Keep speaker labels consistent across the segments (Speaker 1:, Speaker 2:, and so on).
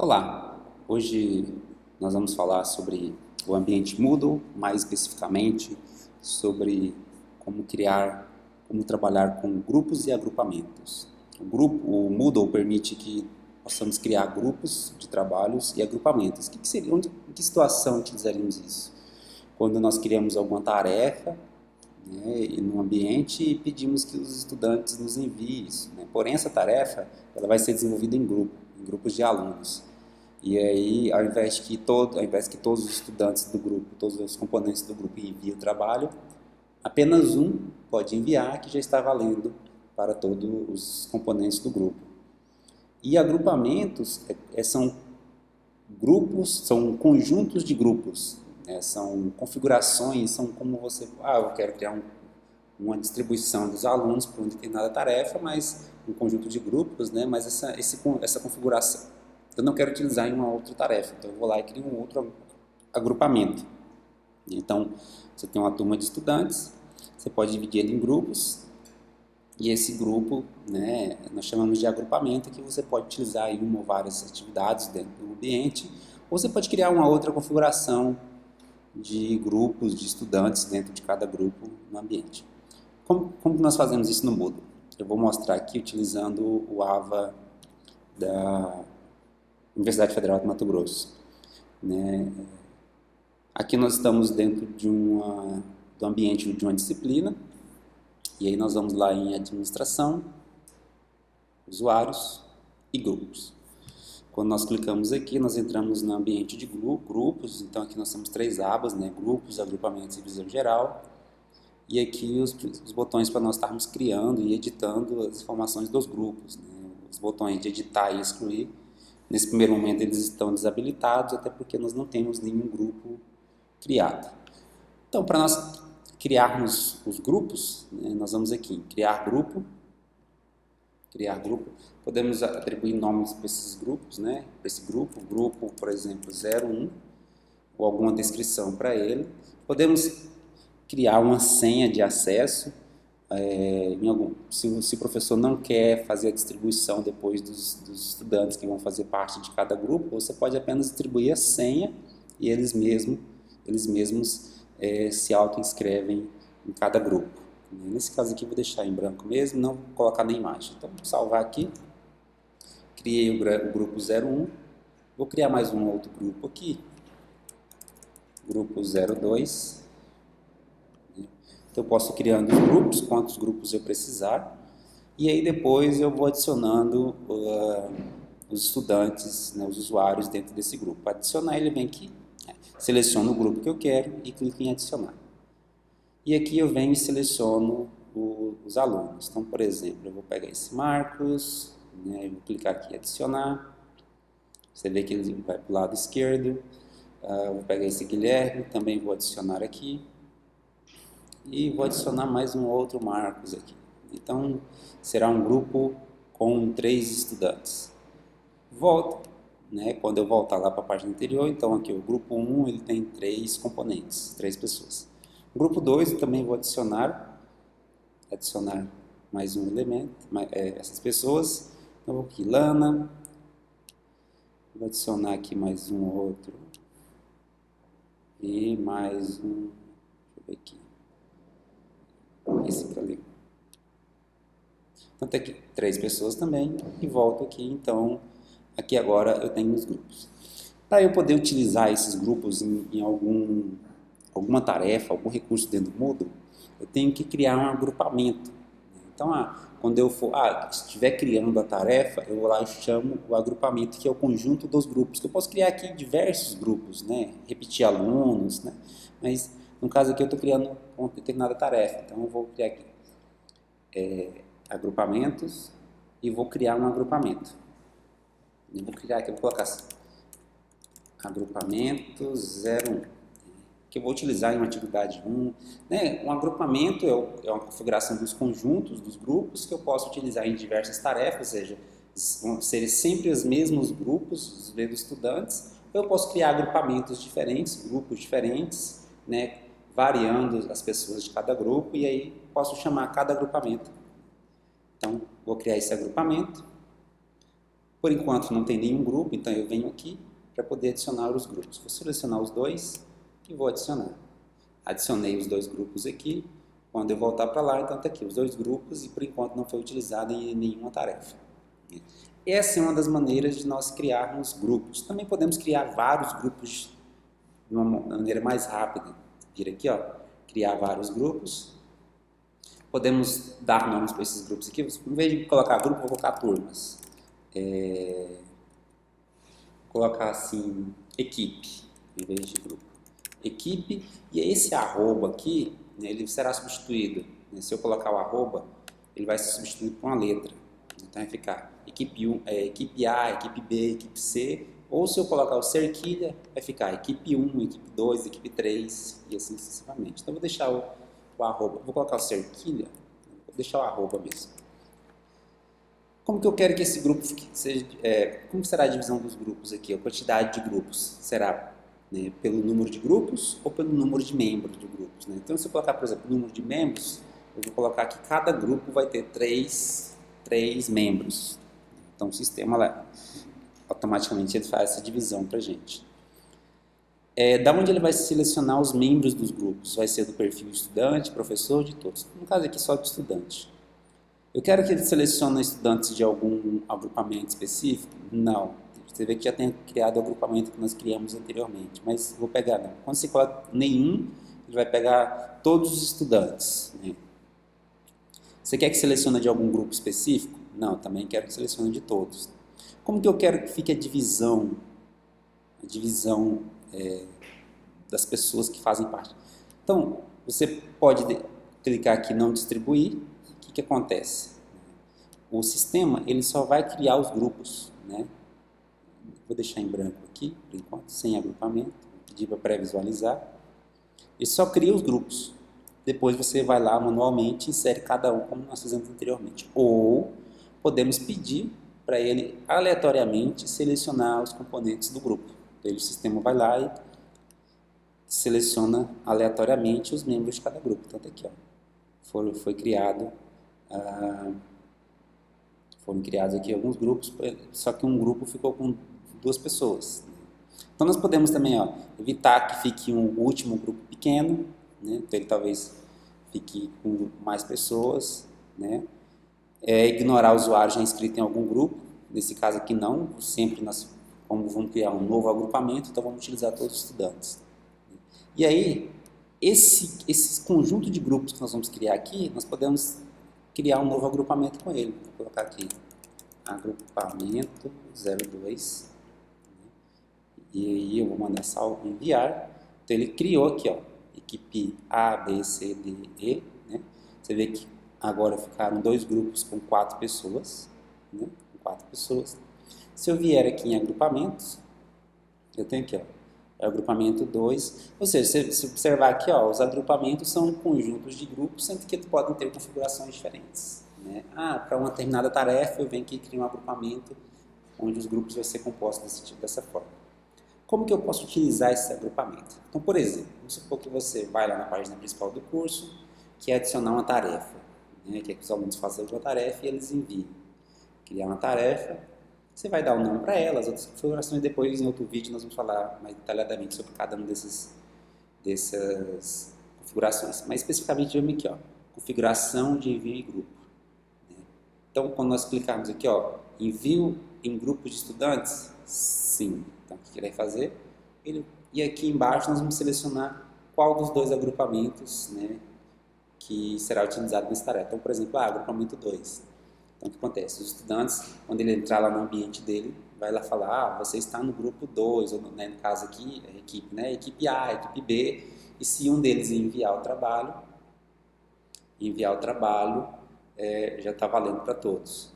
Speaker 1: Olá, hoje nós vamos falar sobre o ambiente Moodle, mais especificamente sobre como trabalhar com grupos e agrupamentos. O Moodle permite que possamos criar grupos de trabalhos e agrupamentos. Em que situação utilizaríamos isso? Quando nós criamos alguma tarefa, né, no ambiente e pedimos que os estudantes nos enviem isso, né? Porém, essa tarefa ela vai ser desenvolvida em grupos de alunos. E aí, ao invés que todos os estudantes do grupo, todos os componentes do grupo enviem o trabalho, apenas um pode enviar, que já está valendo para todos os componentes do grupo. E agrupamentos são grupos, são conjuntos de grupos, né? São configurações, são como você... eu quero criar uma distribuição dos alunos para uma determinada tarefa, mas um conjunto de grupos, né? Mas essa configuração eu não quero utilizar em uma outra tarefa, então eu vou lá e crio um outro agrupamento. Então, você tem uma turma de estudantes, você pode dividir ele em grupos, e esse grupo, né, nós chamamos de agrupamento, que você pode utilizar em uma ou várias atividades dentro do ambiente, ou você pode criar uma outra configuração de grupos de estudantes dentro de cada grupo no ambiente. Como nós fazemos isso no Moodle? Eu vou mostrar aqui utilizando o AVA da Universidade Federal de Mato Grosso, né? Aqui nós estamos dentro do ambiente de uma disciplina, e aí nós vamos lá em administração, usuários e grupos. Quando nós clicamos aqui, nós entramos no ambiente de grupos, então aqui nós temos três abas, né? Grupos, agrupamentos e visão geral, e aqui os botões para nós estarmos criando e editando as informações dos grupos, né? Os botões de editar e excluir. Nesse primeiro momento eles estão desabilitados, até porque nós não temos nenhum grupo criado. Então, para nós criarmos os grupos, né, nós vamos aqui em criar grupo, podemos atribuir nomes para esses grupos, né, para esse grupo, por exemplo, 01, ou alguma descrição para ele. Podemos criar uma senha de acesso, se o professor não quer fazer a distribuição depois dos estudantes que vão fazer parte de cada grupo, você pode apenas distribuir a senha e eles mesmos se auto-inscrevem em cada grupo. Nesse caso aqui vou deixar em branco mesmo, não vou colocar na imagem. Então vou salvar aqui, criei o grupo 01, vou criar mais um outro grupo aqui, grupo 02. Eu posso ir criando os grupos, quantos grupos eu precisar, e aí depois eu vou adicionando os estudantes, né, os usuários dentro desse grupo. Para adicionar, ele vem aqui, seleciono o grupo que eu quero e clico em adicionar. E aqui eu venho e seleciono os alunos. Então, por exemplo, eu vou pegar esse Marcos, né, vou clicar aqui em adicionar, você vê que ele vai para o lado esquerdo. Vou pegar esse Guilherme, também vou adicionar aqui. E vou adicionar mais um outro Marcos aqui. Então, será um grupo com 3 estudantes. Volto, né? Quando eu voltar lá para a página anterior, então aqui o grupo 1 ele tem 3 componentes, 3 pessoas. O grupo 2 eu também vou adicionar mais um elemento, essas pessoas. Então, vou aqui, Lana, vou adicionar aqui mais um outro, e mais um, deixa eu ver aqui. Esse para ali. Então tem aqui 3 pessoas também e volto aqui. Então aqui agora eu tenho os grupos. Para eu poder utilizar esses grupos em alguma tarefa, algum recurso dentro do Moodle, eu tenho que criar um agrupamento. Então quando eu estiver criando a tarefa, eu vou lá e chamo o agrupamento, que é o conjunto dos grupos. Eu posso criar aqui diversos grupos, né? Repetir alunos, né? Mas no caso aqui eu estou criando uma determinada tarefa, então eu vou criar aqui agrupamentos e vou criar um agrupamento. Eu vou criar aqui, vou colocar assim, agrupamento 01, que eu vou utilizar em uma atividade 1. Né? Um agrupamento é uma configuração dos conjuntos, dos grupos, que eu posso utilizar em diversas tarefas, ou seja, vão ser sempre os mesmos grupos, os mesmos estudantes. Eu posso criar agrupamentos diferentes, grupos diferentes, né? Variando as pessoas de cada grupo, e aí posso chamar cada agrupamento. Então, vou criar esse agrupamento. Por enquanto não tem nenhum grupo, então eu venho aqui para poder adicionar os grupos. Vou selecionar os dois e vou adicionar. Adicionei os dois grupos aqui. Quando eu voltar para lá, então está aqui os dois grupos e por enquanto não foi utilizado em nenhuma tarefa. Essa é uma das maneiras de nós criarmos grupos. Também podemos criar vários grupos de uma maneira mais rápida. Vir aqui, ó, criar vários grupos. Podemos dar nomes para esses grupos aqui. Em vez de colocar grupo, vou colocar turmas. Vou colocar assim, equipe, em vez de grupo. Equipe, e esse arroba aqui, né, ele será substituído. Né, se eu colocar o arroba, ele vai ser substituído por uma letra. Então vai ficar equipe A, equipe B, equipe C. Ou se eu colocar o cerquilha, vai ficar equipe 1, equipe 2, equipe 3 e assim sucessivamente. Então eu vou deixar o arroba, vou colocar o cerquilha, vou deixar o arroba mesmo. Como que eu quero que esse grupo seja, como será a divisão dos grupos aqui, a quantidade de grupos? Será, né, pelo número de grupos ou pelo número de membros de grupos? Né? Então se eu colocar, por exemplo, o número de membros, eu vou colocar que cada grupo vai ter três membros. Então o sistema lá, automaticamente ele faz essa divisão para a gente. Da onde ele vai selecionar os membros dos grupos? Vai ser do perfil estudante, professor, de todos. No caso aqui só de estudante. Eu quero que ele selecione estudantes de algum agrupamento específico? Não. Você vê que já tem criado o agrupamento que nós criamos anteriormente, mas vou pegar não. Quando você coloca nenhum, ele vai pegar todos os estudantes. Né? Você quer que selecione de algum grupo específico? Não, também quero que selecione de todos. Como que eu quero que fique a divisão das pessoas que fazem parte? Então, você pode clicar aqui em não distribuir. O que acontece? O sistema ele só vai criar os grupos. Né? Vou deixar em branco aqui, por enquanto, sem agrupamento. Vou pedir para pré-visualizar. Ele só cria os grupos. Depois você vai lá manualmente e insere cada um como nós fizemos anteriormente. Ou podemos pedir para ele aleatoriamente selecionar os componentes do grupo. Então, o sistema vai lá e seleciona aleatoriamente os membros de cada grupo. Então, tá aqui, ó, foi criado, foram criados aqui alguns grupos, só que um grupo ficou com 2 pessoas. Então, nós podemos também, ó, evitar que fique um último grupo pequeno, né? Então, ele talvez fique com mais pessoas, né? Ignorar o usuário já inscrito em algum grupo, nesse caso aqui não, sempre nós vamos criar um novo agrupamento, então vamos utilizar todos os estudantes. E aí, esse conjunto de grupos que nós vamos criar aqui, nós podemos criar um novo agrupamento com ele. Vou colocar aqui, agrupamento 02, e aí eu vou mandar salvo enviar. Então ele criou aqui, ó, equipe A, B, C, D, E, né? Você vê que agora ficaram 2 grupos com 4 pessoas, né? Com 4 pessoas. Se eu vier aqui em agrupamentos, eu tenho aqui, ó, agrupamento 2, ou seja, se observar aqui, ó, os agrupamentos são conjuntos de grupos, sendo que podem ter configurações diferentes. Né? Para uma determinada tarefa, eu venho aqui e crio um agrupamento onde os grupos vão ser compostos dessa forma. Como que eu posso utilizar esse agrupamento? Então, por exemplo, vamos supor que você vai lá na página principal do curso, que é adicionar uma tarefa, né? Que é que os alunos façam uma tarefa e eles enviem. Criar uma tarefa, você vai dar o nome para ela, as outras configurações, depois em outro vídeo nós vamos falar mais detalhadamente sobre cada uma dessas configurações. Mas especificamente vamos aqui, ó, configuração de envio em grupo. Né? Então, quando nós clicarmos aqui, ó, envio em grupo de estudantes, sim. Então, o que ele vai fazer? E aqui embaixo nós vamos selecionar qual dos 2 agrupamentos, né, que será utilizado nessa tarefa. Então, por exemplo, agrupamento 2. Então, o que acontece? Os estudantes, quando ele entrar lá no ambiente dele, vai lá falar, você está no grupo 2, ou né, no caso aqui, a equipe, né, equipe A, equipe B, e se um deles enviar o trabalho, já está valendo para todos.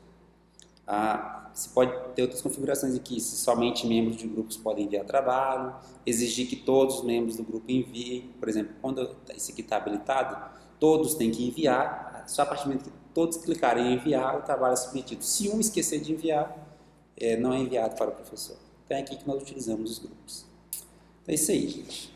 Speaker 1: Você pode ter outras configurações aqui, se somente membros de grupos podem enviar trabalho, exigir que todos os membros do grupo enviem, por exemplo, quando esse aqui está habilitado, todos têm que enviar, só a partir do momento que todos clicarem em enviar, o trabalho é submetido. Se um esquecer de enviar, não é enviado para o professor. Então é aqui que nós utilizamos os grupos. Então é isso aí, gente.